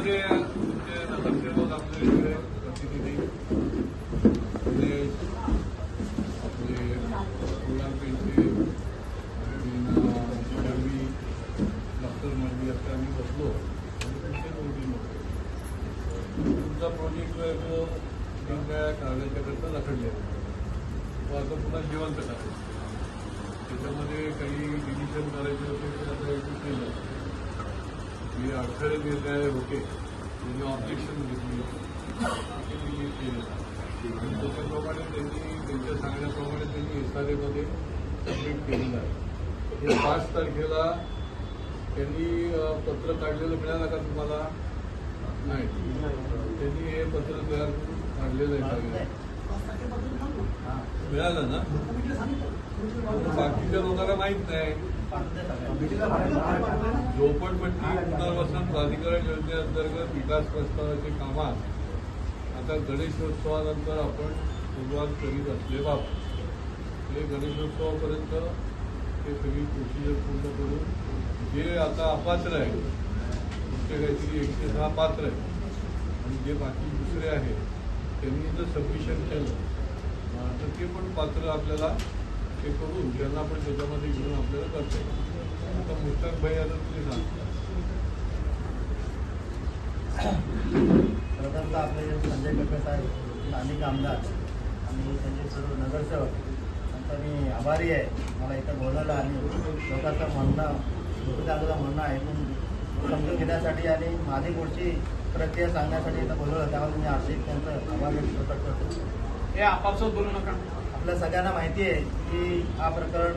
माझे नगरसेवक आपले इकडे प्रतिनिधी आपले कोल्हापूरचे मडवी डॉक्टर मडवी असं आम्ही बसलो आणि तुमचे बोलून तुमचा प्रोजेक्ट जो आहे तो त्या कागदाच्याकरता रखडलेला तो आता पुन्हा जिवंत टाकतो. त्याच्यामध्ये काही डिलिशन करायचे होते तर आता एकूण केलं. जे अडथळे निर्णय होते त्यांनी ऑब्जेक्शन घेतली ते मी केलं आणि त्याच्याप्रमाणे त्यांनी त्यांच्या सांगण्याप्रमाणे त्यांनी SRA सबमिट केलेलं आहे. हे 5 तारखेला त्यांनी पत्र काढलेलं मिळालं का तुम्हाला? नाही, त्यांनी हे पत्र तयार करून काढलेलं आहे. मिळालं ना? बाकीच्या लोकांना माहित नाही. झोपडपट्टी पुनर्वसन प्राधिकरण योजनेअंतर्गत विकास प्रस्तावाचे कामात आता गणेशोत्सवानंतर आपण सुरुवात करीत असलेबाबत ते गणेशोत्सवापर्यंत ते सगळी प्रोसिजर पूर्ण करून जे आता अपात्र आहे तुमचे काहीतरी 106 पात्र आहे आणि जे बाकी दुसरे आहेत त्यांनी जर सबमिशन केलं तर ते पण पात्र आपल्याला हे करून त्यांना पण त्याच्यामध्ये घेऊन आपल्याला करता येईल. आता मुश्ताक भाई आता तुम्ही सांगता. प्रथमतः आपले संजय कटके साहेब स्थानिक आमदार आणि त्यांचे सर्व नगरसेवक त्यांचा मी आभारी आहे. मला इथं बोलवलं आणि लोकांचं म्हणणं लोकांचं म्हणणं ऐकून समजून घेण्यासाठी आणि माझी पुढची प्रक्रिया सांगण्यासाठी इथं बोलवलं. त्यामुळे मी आर्थिक त्यांचं आभार प्रकट करतो. हे आपापसात बोलू नका. आपल्या सगळ्यांना माहिती आहे की हा प्रकरण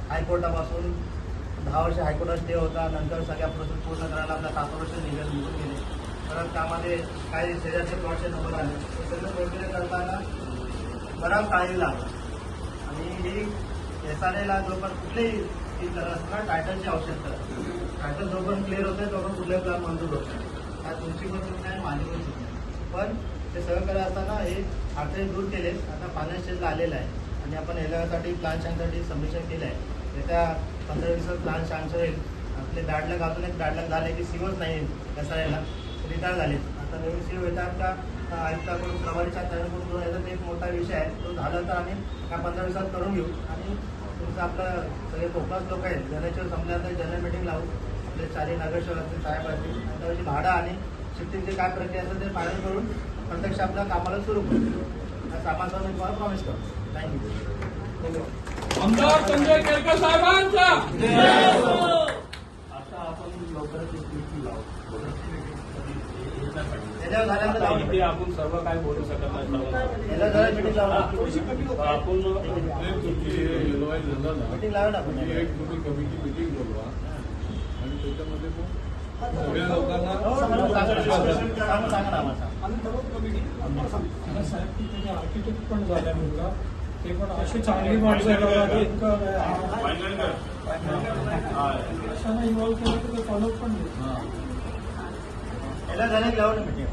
हायकोर्टापासून 10 वर्ष हायकोर्टात स्टे होता. नंतर सगळ्या प्रोसेस पूर्ण करायला आपल्या 7 वर्ष निघून गेले. परत त्यामध्ये काही शेजारचे प्लॉटचे नंबर आले. ते सगळं प्रक्रिया करताना बराच काळजी लागला आणि ही SRAला जोपर्यंत कुठलेही करत असताना टायटलची आवश्यकता टायटल जोपर्यंत क्लिअर होते तोपर्यंत कुठल्याही प्लॅन मंजूर होत नाही. हा तुमची पण चूक नाही, माझी पण चूक नाही. पण ते सगळं करत असताना हे अडथळे दूर केले. आता फायनल स्टेजला आलेलं आहे आणि आपण याच्यासाठी प्लॅन साठी सबमिशन केलं आहे. येत्या 15 दिवसात प्लॅन सँक्शन होईल. आपले बॅडलक अजून एक बॅडलक झाले की सीओच नाही SRAला रिटायर झाले. आता नवीन सीओ येतात का आयुक्ताकडून प्रभारीच्या तयारीकडून याचा एक मोठा विषय आहे. तो झाला तर आम्ही या 15 दिवसात करून घेऊ आणि तुमचं आपलं सगळे कोकणात लोक आहेत जनरेशन संपल्यानंतर जनरल मीटिंग लावू. आपले 4 नगरसेवक असतील साहेब असतील त्याच्यावरची भाडं आणि शिफ्टिंगची काय प्रक्रिया असेल ते फायनल करून प्रत्यक्ष आपल्या कामाला सुरू करू. या सामानाचा मी तुम्हाला प्रॉमिस करतो. थँक्यू. आमदार संजय केळकर साहेबांचा आता आपण लवकरच मीटिंग लावू. त्याच्यावर झाल्यानंतर इथे आपण सर्व काय बोलू शकत नाही. याला झालं मीटिंग लावू. आपण मीटिंग लावू ना आपण. एक तुम्ही कमिटी मिटिंग बोलवा आणि त्याच्यामध्ये मग सगळ्या लोकांना सांगा ना आम्हाला. साहेब की त्याचे आर्किटेक्ट पण झाल्या मुलगा ते पण अशी चांगली माणसं अशांना इन्व्हॉल्व केलं तर ते फॉलोअप पण याला झालं लावू ना मीटिंग.